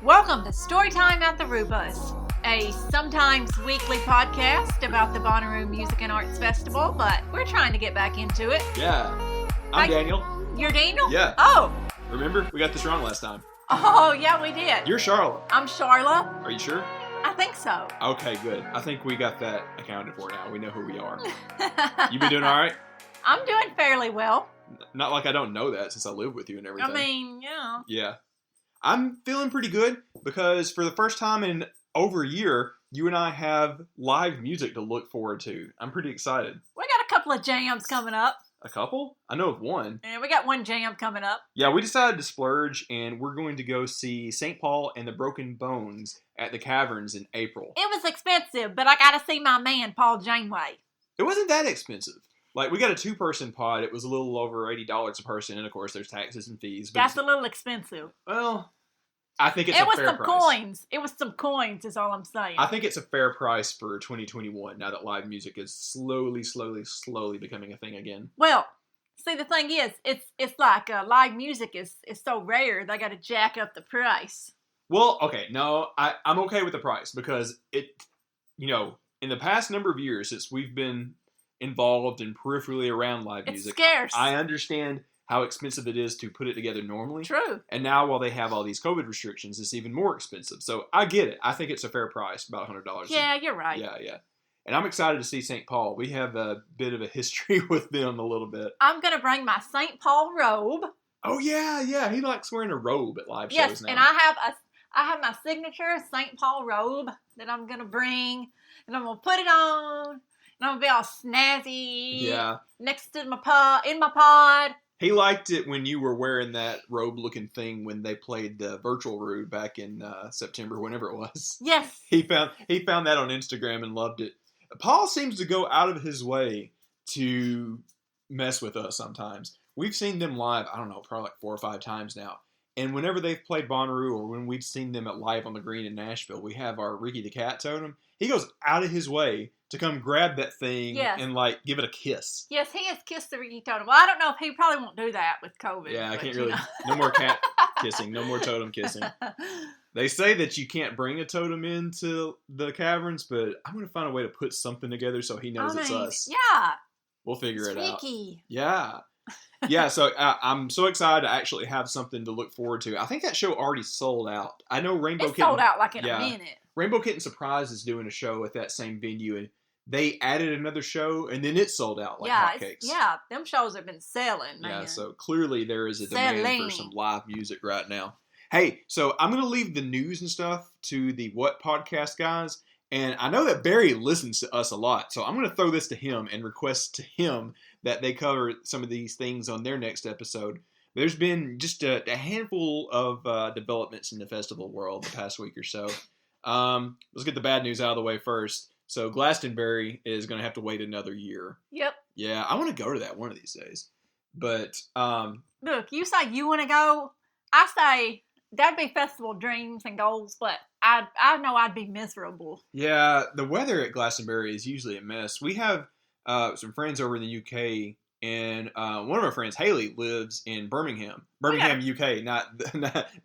Welcome to Storytime at the Rubus, a sometimes weekly podcast about the Bonnaroo Music and Arts Festival, but we're trying to get back into it. Yeah. I'm Daniel. You're Daniel? Yeah. Oh. Remember? We got this wrong last time. Oh, yeah, we did. You're Sharla. I'm Sharla. Are you sure? I think so. Okay, good. I think we got that accounted for now. We know who we are. You been doing all right? I'm doing fairly well. Not like I don't know that since I live with you and everything. I mean, yeah. Yeah. I'm feeling pretty good because for the first time in over a year, you and I have live music to look forward to. I'm pretty excited. We got a couple of jams coming up. A couple? I know of one. Yeah, we got one jam coming up. Yeah, we decided to splurge, and we're going to go see St. Paul and the Broken Bones at the Caverns in April. It was expensive, but I got to see my man, Paul Janeway. It wasn't that expensive. Like, we got a two-person pod. It was a little over $80 a person, and of course, there's taxes and fees. But That's a little expensive. Well, I think it's a fair price. It was some coins. It was some coins, is all I'm saying. I think it's a fair price for 2021, now that live music is slowly becoming a thing again. Well, see, the thing is, it's like live music is so rare, they got to jack up the price. Well, okay, no, I'm okay with the price because in the past number of years since we've been involved and peripherally around live music, it's scarce. I understand how expensive it is to put it together normally. True. And now while they have all these COVID restrictions, it's even more expensive. So I get it. I think it's a fair price, about $100. Yeah, you're right. Yeah. And I'm excited to see St. Paul. We have a bit of a history with them a little bit. I'm going to bring my St. Paul robe. Oh, yeah. He likes wearing a robe at live shows now. Yes, and I have my signature St. Paul robe that I'm going to bring, and I'm going to put it on, and I'm going to be all snazzy next to my pod. He liked it when you were wearing that robe-looking thing when they played the Virtual Rue back in September, whenever it was. Yes. He found that on Instagram and loved it. Paul seems to go out of his way to mess with us sometimes. We've seen them live, I don't know, probably like 4 or 5 times now. And whenever they've played Bonnaroo or when we've seen them at Live on the Green in Nashville, we have our Ricky the Cat totem. He goes out of his way to come grab that thing and like give it a kiss. Yes, he has kissed the Ricky totem. Well, I don't know if he probably won't do that with COVID. Yeah, I can't really. No more cat kissing. No more totem kissing. They say that you can't bring a totem into the caverns, but I'm going to find a way to put something together so he knows it's us. Yeah. We'll figure it out. Sneaky. Yeah. Yeah, so I'm so excited to actually have something to look forward to. I think that show already sold out. I know Rainbow Kitten. Sold out like in a minute. Rainbow Kitten Surprise is doing a show at that same venue, and they added another show, and then it sold out like hotcakes. Yeah, them shows have been selling, man. Yeah, so clearly there is a demand for some live music right now. Hey, so I'm going to leave the news and stuff to the What Podcast guys, and I know that Barry listens to us a lot, so I'm going to throw this to him and request to him that they cover some of these things on their next episode. There's been just a handful of developments in the festival world the past week or so. Let's get the bad news out of the way first. So Glastonbury is going to have to wait another year. Yep. Yeah, I want to go to that one of these days. But look, you say you want to go. I say that'd be festival dreams and goals, but I know I'd be miserable. Yeah, the weather at Glastonbury is usually a mess. We have some friends over in the UK, and one of our friends, Haley, lives in Birmingham, UK, not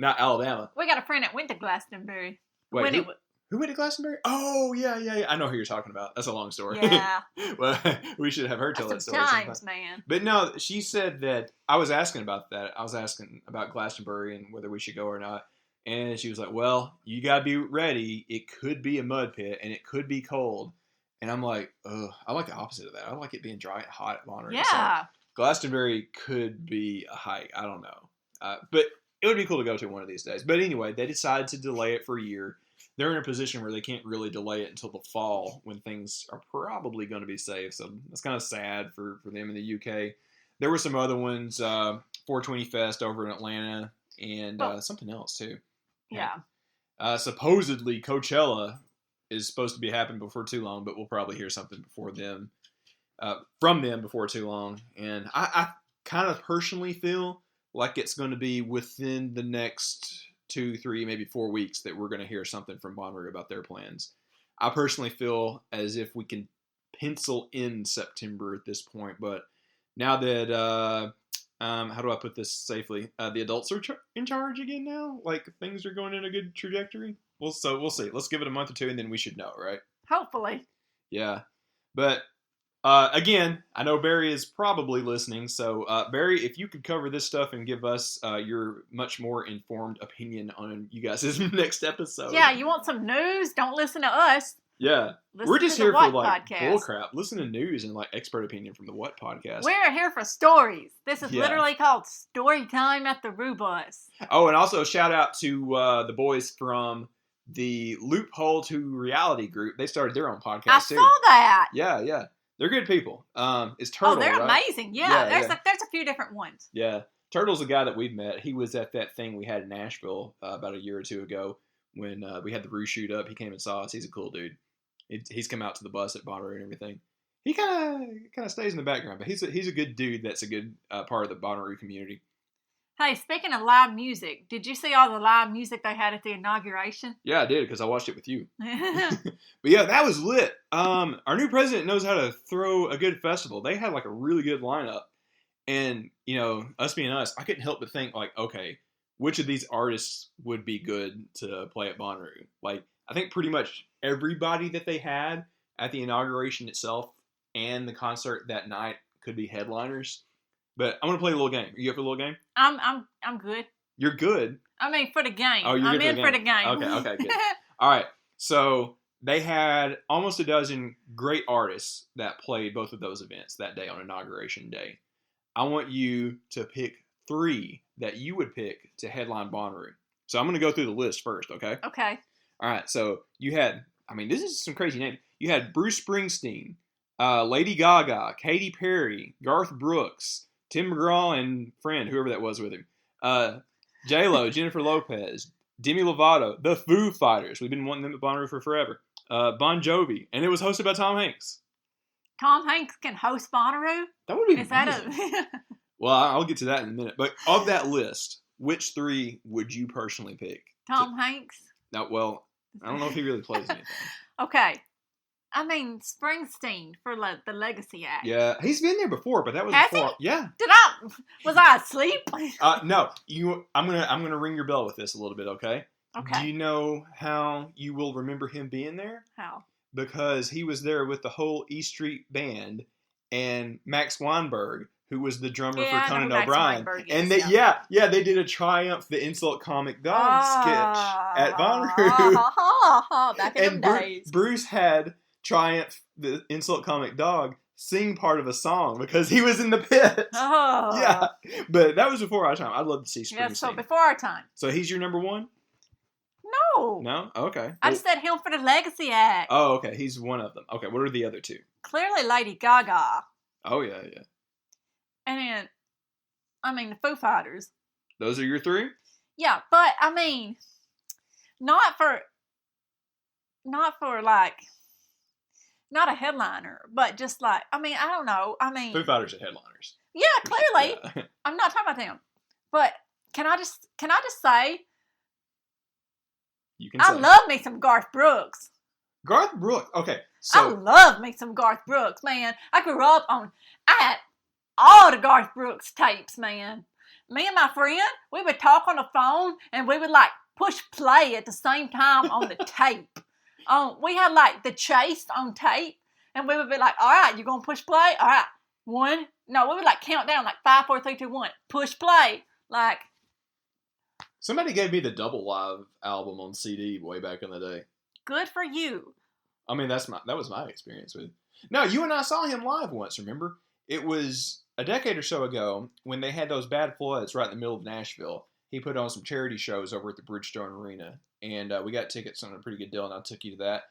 Alabama. We got a friend that went to Glastonbury. Wait, who went to Glastonbury? Oh, yeah. I know who you're talking about. That's a long story. Yeah. Well, we should have her tell that story sometimes, man. But no, she said that, I was asking about that. I was asking about Glastonbury and whether we should go or not. And she was like, well, you got to be ready. It could be a mud pit, and it could be cold. And I'm like, ugh, I like the opposite of that. I like it being dry and hot at Bonnaroo. Yeah. So Glastonbury could be a hike. I don't know. But it would be cool to go to one of these days. But anyway, they decided to delay it for a year. They're in a position where they can't really delay it until the fall when things are probably going to be safe. So that's kind of sad for them in the UK. There were some other ones, 420 Fest over in Atlanta, and something else too. Yeah. Supposedly Coachella is supposed to be happening before too long, but we'll probably hear something from them before too long. And I kind of personally feel like it's going to be within the next 2, 3, maybe 4 weeks that we're going to hear something from Bonnaroo about their plans. I personally feel as if we can pencil in September at this point, but now that how do I put this safely? The adults are in charge again now. Like things are going in a good trajectory. We'll see. Let's give it a month or two, and then we should know, right? Hopefully. Yeah, but again, I know Barry is probably listening. So Barry, if you could cover this stuff and give us your much more informed opinion on you guys' next episode. Yeah, you want some news? Don't listen to us. Yeah, we're just here for like bullcrap. Listen to news and like expert opinion from the What podcast. We're here for stories. This is literally called Story Time at the Rubus. Oh, and also shout out to the boys from the Loophole to Reality group. They started their own podcast. I saw that. Yeah, they're good people. It's Turtle. Oh, they're right? amazing. Yeah, there's a few different ones. Yeah, Turtle's a guy that we've met. He was at that thing we had in Nashville about a year or two ago when we had the Roo shoot up. He came and saw us. He's a cool dude. He's come out to the bus at Bonnaroo and everything. He kind of stays in the background, but he's a good dude. That's a good part of the Bonnaroo community. Hey, speaking of live music, did you see all the live music they had at the inauguration? Yeah, I did because I watched it with you. But yeah, that was lit. Our new president knows how to throw a good festival. They had like a really good lineup, and us being us, I couldn't help but think like, okay, which of these artists would be good to play at Bonnaroo? Like, I think pretty much everybody that they had at the inauguration itself and the concert that night could be headliners. But I'm gonna play a little game. Are you up for a little game? I'm good. You're good. I mean, for the game. Oh, you're I'm good for the game. Okay, good. All right. So they had almost a dozen great artists that played both of those events that day on inauguration day. I want you to pick 3 that you would pick to headline Bonnaroo. So I'm gonna go through the list first. Okay. Okay. All right, so you had, this is some crazy names. You had Bruce Springsteen, Lady Gaga, Katy Perry, Garth Brooks, Tim McGraw, and friend, whoever that was with him, J-Lo, Jennifer Lopez, Demi Lovato, the Foo Fighters. We've been wanting them at Bonnaroo for forever. Bon Jovi, and it was hosted by Tom Hanks. Tom Hanks can host Bonnaroo? That would be amazing. Well, I'll get to that in a minute. But of that list, which 3 would you personally pick? Tom Hanks? No, well, I don't know if he really plays anything. Okay. Springsteen for the Legacy Act. Yeah, he's been there before, but that was before. He? Yeah. Was I asleep? No. I'm gonna ring your bell with this a little bit, okay? Okay. Do you know how you will remember him being there? How? Because he was there with the whole E Street Band and Max Weinberg, who was the drummer for Conan O'Brien. And they did a Triumph the Insult Comic Dog sketch at Bonnaroo. Back in the days. Bruce had Triumph the Insult Comic Dog sing part of a song because he was in the pit. Oh. Yeah. But that was before our time. I'd love to see Springsteen. Yeah, so before our time. So he's your number 1? No. No? Okay. I just said him for the Legacy Act. Oh, okay. He's one of them. Okay, what are the other 2? Clearly Lady Gaga. Oh, yeah. And then, the Foo Fighters. Those are your 3? Yeah, but, not a headliner, but just like, I don't know. Foo Fighters are headliners. Yeah, clearly. Yeah. I'm not talking about them. But can I just say, you can say. I love me some Garth Brooks. Garth Brooks. Okay, so I love me some Garth Brooks, man. I grew up I had all the Garth Brooks tapes, man. Me and my friend, we would talk on the phone and we would like push play at the same time on the tape. We had like the chase on tape and we would be like, all right, you gonna push play? All right, 1. No, we would like count down like 5, 4, 3, 2, 1. Push play. Like. Somebody gave me the Double Live album on CD way back in the day. Good for you. That was my experience with. No, you and I saw him live once, remember? It was a decade or so ago when they had those bad floods right in the middle of Nashville. He put on some charity shows over at the Bridgestone Arena, and we got tickets on a pretty good deal, and I took you to that.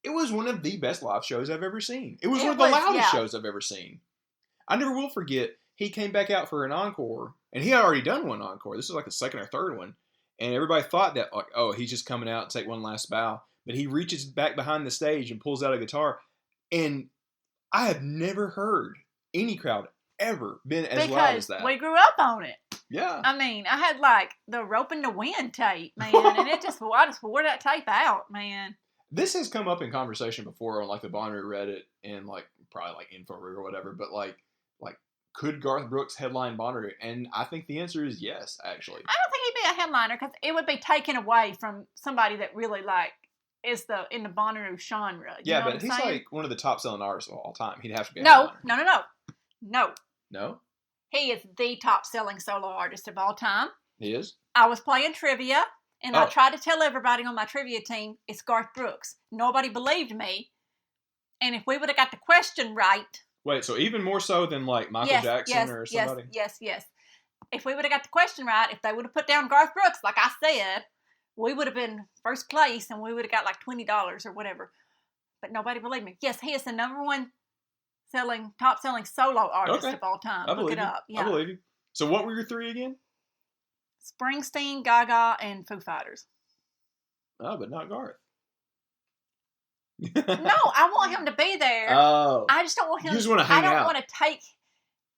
It was one of the best live shows I've ever seen. It was one of the loudest shows I've ever seen. I never will forget, he came back out for an encore, and he had already done one encore. This was like the second or third one, and everybody thought that, like, oh, he's just coming out to take one last bow. But he reaches back behind the stage and pulls out a guitar, and I have never heard any crowd ever been as loud as that. Because we grew up on it. Yeah. I had like the Rope in the Wind tape, man, and I just wore that tape out, man. This has come up in conversation before on like the Bonnaroo Reddit and like probably like InfoRoo or whatever, but like could Garth Brooks headline Bonnaroo? And I think the answer is yes, actually. I don't think he'd be a headliner because it would be taken away from somebody that really is in the Bonnaroo genre. You know but he's saying? like one of the top selling artists of all time. He'd have to be a No. No? He is the top selling solo artist of all time. He is? I was playing trivia, and I tried to tell everybody on my trivia team it's Garth Brooks. Nobody believed me. And if we would have got the question right... Wait, so even more so than like Michael Jackson or somebody? Yes. If we would have got the question right, if they would have put down Garth Brooks, like I said, we would have been first place and we would have got like $20 or whatever. But nobody believed me. Yes, he is the number one top selling solo artist of all time. Look it up. Yeah. I believe you. So what were your three again? Springsteen, Gaga, and Foo Fighters. Oh, but not Garth. No, I want him to be there. Oh. I just don't want him. You just want to hang out.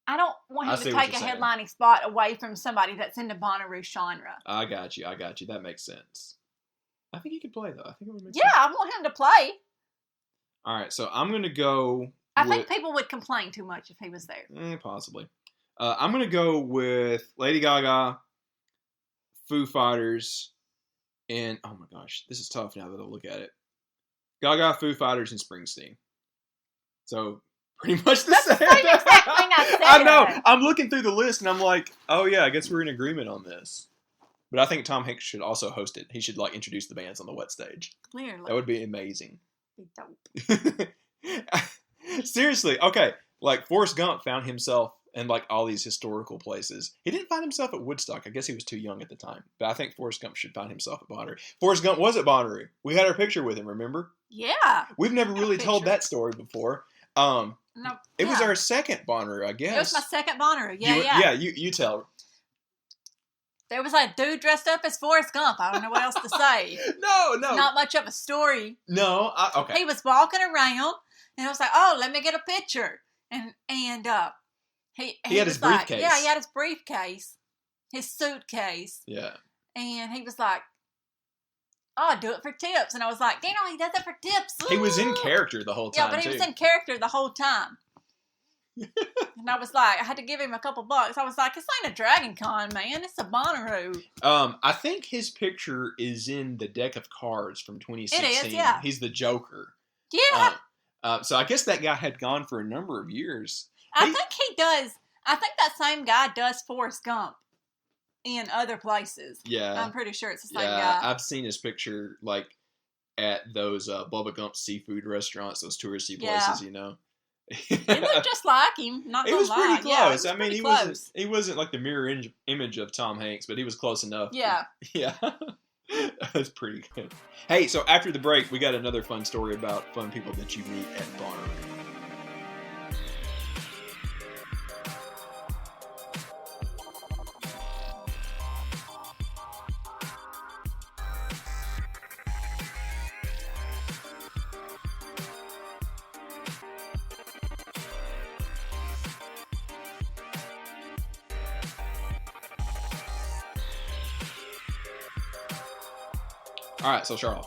I don't want him to take a headlining spot away from somebody that's in the Bonnaroo genre. I got you. That makes sense. I think he could play, though. I think it would make sense. Yeah, I want him to play. All right, so I'm going to go... I think people would complain too much if he was there. Possibly. I'm going to go with Lady Gaga, Foo Fighters, and... Oh my gosh, this is tough now that I look at it. Gaga, Foo Fighters, and Springsteen. So, pretty much the same. That's the same exact thing I said. I know. I'm looking through the list, and I'm like, oh yeah, I guess we're in agreement on this. But I think Tom Hanks should also host it. He should, introduce the bands on the wet stage. Clearly. That would be amazing. Be dope. Seriously, okay. Forrest Gump found himself in, all these historical places. He didn't find himself at Woodstock. I guess he was too young at the time. But I think Forrest Gump should find himself at Bonnaroo. Forrest Gump was at Bonnaroo. We had our picture with him, remember? Yeah. We've never really told that story before. It was our second Bonnaroo, I guess. It was my second Bonnaroo. Yeah. You tell. There was a dude dressed up as Forrest Gump. I don't know what else to say. No. Not much of a story. No, okay. He was walking around, and I was like, "Oh, let me get a picture." And he had his briefcase. Yeah, he had his briefcase, his suitcase. Yeah. And he was like, "Oh, I do it for tips." And I was like, he does it for tips. Ooh. He was in character the whole time. Yeah, but he was in character the whole time. And I was like, I had to give him a couple bucks. I was like, this ain't a Dragon Con, man. It's a Bonnaroo. I think his picture is in the deck of cards from 2016. It is, yeah. He's the Joker. Yeah. So I guess that guy had gone for a number of years. I think he does. I think that same guy does Forrest Gump in other places. Yeah. I'm pretty sure it's the same guy. I've seen his picture, at those Bubba Gump seafood restaurants, those touristy places, you know. It looked just like him. Not gonna lie. It was pretty close. Yeah, I mean, he wasn't like the mirror image of Tom Hanks, but he was close enough. Yeah. Yeah. That's pretty good. Hey, so after the break, we got another fun story about fun people that you meet at Bonnaroo. All right, so Sharla,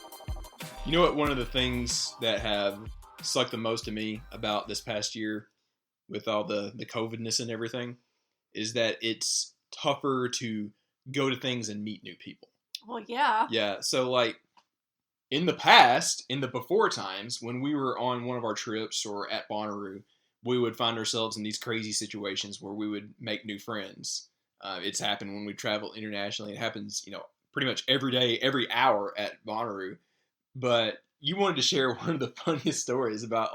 you know what? One of the things that have sucked the most to me about this past year, with all the COVIDness and everything, is that it's tougher to go to things and meet new people. Well, yeah. Yeah. So, in the past, in the before times, when we were on one of our trips or at Bonnaroo, we would find ourselves in these crazy situations where we would make new friends. It's happened when we travel internationally. It happens, pretty much every day, every hour at Bonnaroo. But you wanted to share one of the funniest stories about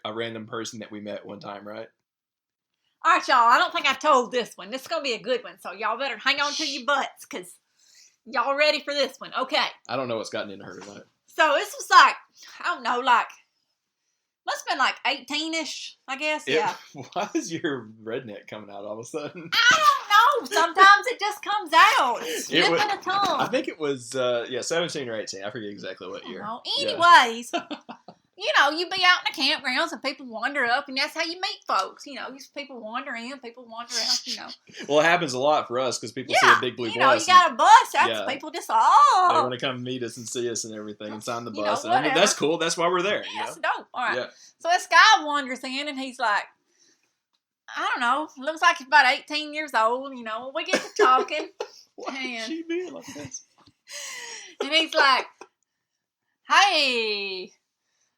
a random person that we met one time, right? All right, y'all. I don't think I've told this one. This is going to be a good one. So y'all better hang on to your butts because y'all ready for this one. Okay. I don't know what's gotten into her tonight. So this was I don't know, must have been 18-ish, I guess. Yeah. Why is your redneck coming out all of a sudden? I don't know. Sometimes it just comes out. Slip of the tongue. I think it was, 17 or 18. I forget exactly what year. Anyways, you be out in the campgrounds and people wander up, and that's how you meet folks. These people wander in, people wander out, Well, it happens a lot for us because people see a big blue bus. You got a bus. That's people just, they want to come meet us and see us and everything and sign the bus. And that's cool. That's why we're there. Yeah, it's dope. All right. Yeah. So this guy wanders in, and he's like, I don't know. Looks like he's about 18 years old. You know, we get to talking. Why is she being like this? And he's like, hey.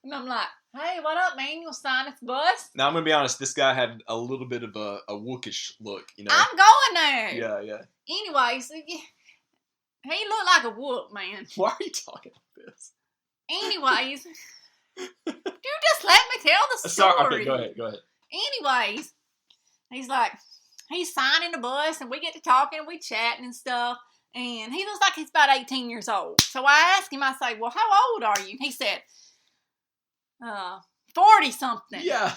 And I'm like, hey, what up, man? You'll sign this bus? Now, I'm going to be honest. This guy had a little bit of a wookish look, you know? I'm going there. Yeah. Anyways, he looked like a wook, man. Why are you talking like this? Anyways, you just let me tell the story. Sorry. Okay, go ahead. Anyways, he's like, he's signing the bus, and we get to talking, and we chatting and stuff, and he looks like he's about 18 years old. So I asked him, I say, well, how old are you? And he said, 40-something. Yeah.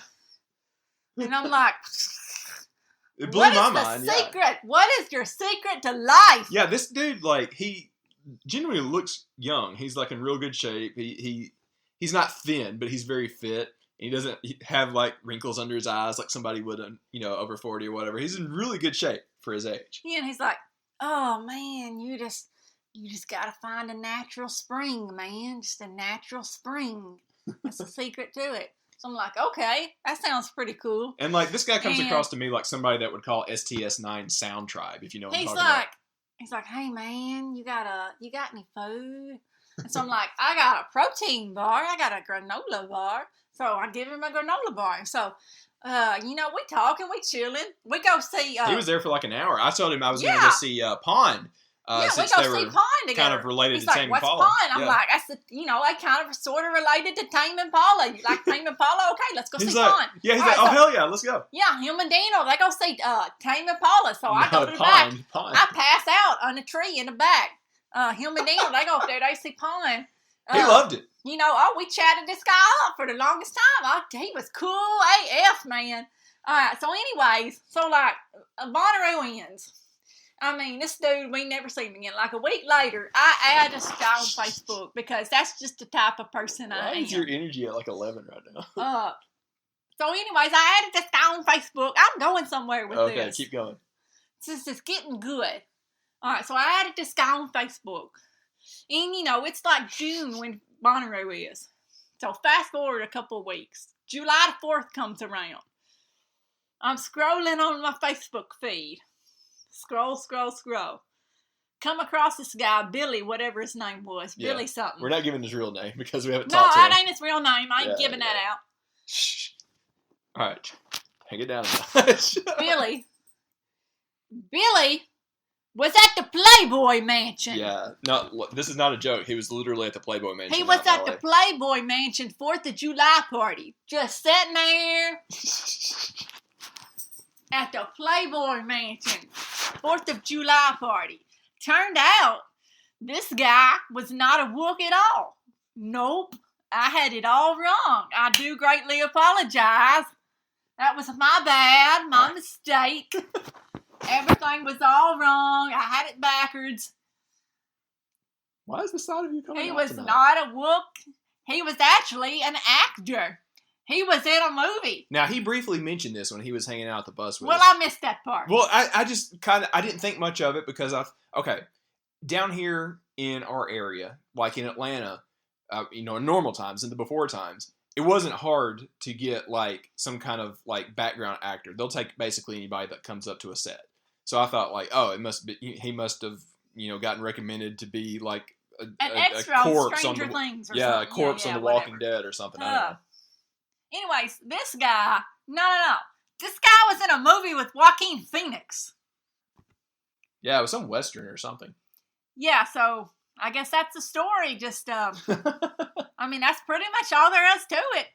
And I'm like, it blew my mind. What is the secret? What is your secret to life? Yeah, this dude, like, he genuinely looks young. He's, like, in real good shape. He's not thin, but he's very fit. He doesn't have, like, wrinkles under his eyes like somebody would, you know, over 40 or whatever. He's in really good shape for his age. Yeah, and he's like, oh, man, you just got to find a natural spring, man. Just a natural spring. That's the secret to it. So I'm like, okay, that sounds pretty cool. And, like, this guy comes across to me like somebody that would call STS9 Sound Tribe, if you know what I'm talking about. He's like, hey, man, you got any food? And so I'm like, I got a protein bar. I got a granola bar. So I give him a granola bar. So, you know, we talking, we chilling. We go see... he was there for like an hour. I told him I was going to go see Pond. Since we go see Pond together. Kind of related He's to Tame Impala. Impala. What's Pond? I'm like, I said, you know, I kind of sort of related to Tame Impala. You like Tame Impala? Okay, let's go see Pond. Yeah, he's like, oh, hell yeah, let's go. Yeah, him and Dino, they go see Tame Impala. So I go to the back. Pond. I pass out on a tree in the back. Him and Dino, they go up there, they see Pond. He loved it. You know, we chatted this guy up for the longest time. He was cool AF, man. All right, so anyways, like, Bonnaroo ends. I mean, this dude, we never see him again. Like a week later, I add this guy on Facebook because that's just the type of person I am. Why is your energy at like 11 right now? So anyways, I added this guy on Facebook. I'm going somewhere with this. Okay, keep going. It's getting good. All right, so I added this guy on Facebook. And, you know, it's like June when Bonnaroo is. So fast forward a couple of weeks. July the 4th comes around. I'm scrolling on my Facebook feed. Scroll. Come across this guy, Billy, whatever his name was. Yeah. Billy something. We're not giving his real name because we haven't talked to him. No, that ain't his real name. I ain't giving that out. Shh. All right. Hang it down. Billy was at the Playboy Mansion. Yeah. No, this is not a joke. He was literally at the Playboy Mansion. He was at the Playboy Mansion 4th of July party. Just sitting there. At the Playboy Mansion 4th of July party. Turned out, this guy was not a wook at all. Nope. I had it all wrong. I do greatly apologize. That was my bad, my mistake. Everything was all wrong. I had it backwards. Why is the side of you coming He out was tonight? not a wook. He was actually an actor. He was in a movie. Now, he briefly mentioned this when he was hanging out at the bus with us. I missed that part. Well, I just I didn't think much of it because down here in our area, like in Atlanta, you know, in normal times, in the before times, it wasn't hard to get like some kind of like background actor. They'll take basically anybody that comes up to a set. So I thought like, oh, he must have, you know, gotten recommended to be like an extra corpse on Stranger Things or something. something. A corpse on The Walking Dead or something. I don't know. Anyways, this guy, no. This guy was in a movie with Joaquin Phoenix. Yeah, it was some Western or something. Yeah, so I guess that's the story. Just, I mean, that's pretty much all there is to it.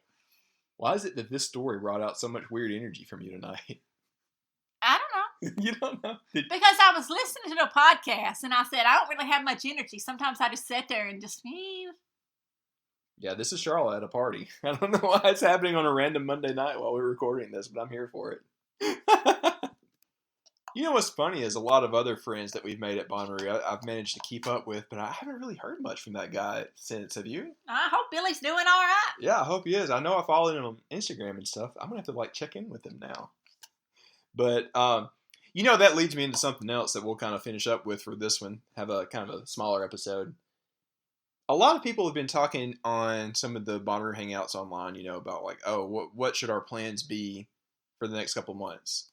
Why is it that this story brought out so much weird energy from you tonight? I don't know. You don't know? Because I was listening to the podcast and I said, I don't really have much energy. Sometimes I just sit there and just, Yeah, this is Sharla at a party. I don't know why it's happening on a random Monday night while we're recording this, but I'm here for it. You know what's funny is a lot of other friends that we've made at Bonnaroo I've managed to keep up with, but I haven't really heard much from that guy since. Have you? I hope Billy's doing all right. Yeah, I hope he is. I know I followed him on Instagram and stuff. I'm going to have to like check in with him now. But, you know, that leads me into something else that we'll kind of finish up with for this one. Have a kind of a smaller episode. A lot of people have been talking on some of the Bonnaroo hangouts online, you know, about like, oh, what should our plans be for the next couple months.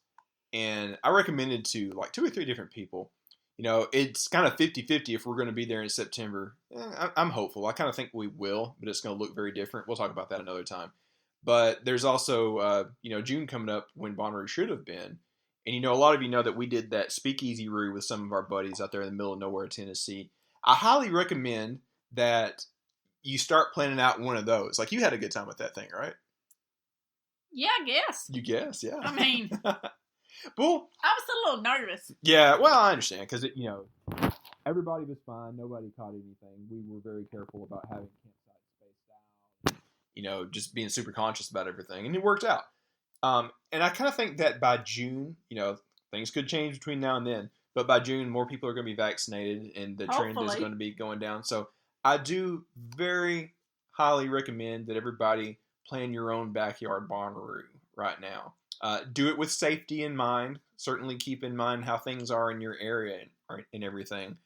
And I recommended to like 2 or 3 different people. You know, it's kind of 50-50 if we're going to be there in September. I'm hopeful. I kind of think we will, but it's going to look very different. We'll talk about that another time. But there's also, June coming up when Bonnaroo should have been. And, a lot of you know that we did that speakeasy room with some of our buddies out there in the middle of nowhere, Tennessee. I highly recommend that you start planning out one of those. Like, you had a good time with that thing, right? Yeah, I guess. You guess, yeah. I mean... Well, I was a little nervous. Yeah, well, I understand because everybody was fine. Nobody caught anything. We were very careful about having campsites spaced out. Just being super conscious about everything, and it worked out. And I kind of think that by June, things could change between now and then. But by June, more people are going to be vaccinated, and the trend is going to be going down. So I do very highly recommend that everybody plan your own backyard Bonnaroo right now. Do it with safety in mind. Certainly keep in mind how things are in your area and everything.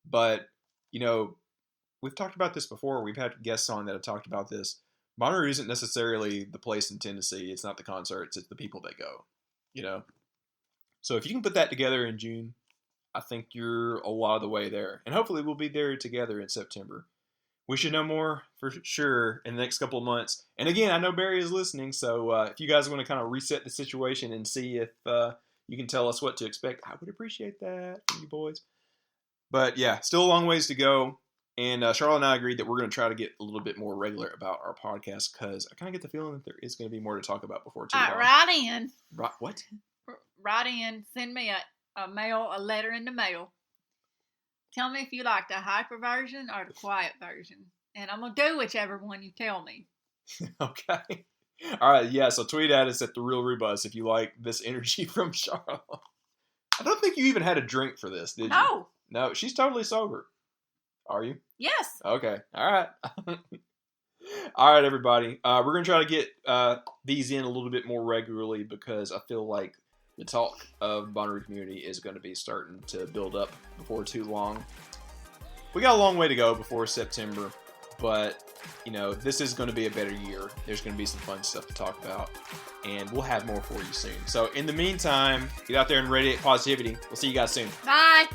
But, we've talked about this before. We've had guests on that have talked about this. Bonnaroo isn't necessarily the place in Tennessee. It's not the concerts. It's the people that go, So if you can put that together in June, I think you're a lot of the way there. And hopefully we'll be there together in September. We should know more for sure in the next couple of months. And again, I know Barry is listening, so if you guys want to kind of reset the situation and see if you can tell us what to expect, I would appreciate that from you boys. But yeah, still a long ways to go. And Sharla and I agreed that we're going to try to get a little bit more regular about our podcast because I kind of get the feeling that there is going to be more to talk about before too long. Write in. What? Write in. Send me a letter in the mail. Tell me if you like the hyper version or the quiet version. And I'm going to do whichever one you tell me. Okay. All right, yeah, so tweet at us at The Real Rebus if you like this energy from Sharla. I don't think you even had a drink for this, did you? No. No, she's totally sober. Are you? Yes. Okay, all right. All right, everybody. We're going to try to get these in a little bit more regularly because I feel like the talk of Bonnaroo community is going to be starting to build up before too long. We got a long way to go before September, but, this is going to be a better year. There's going to be some fun stuff to talk about, and we'll have more for you soon. So, in the meantime, get out there and radiate positivity. We'll see you guys soon. Bye.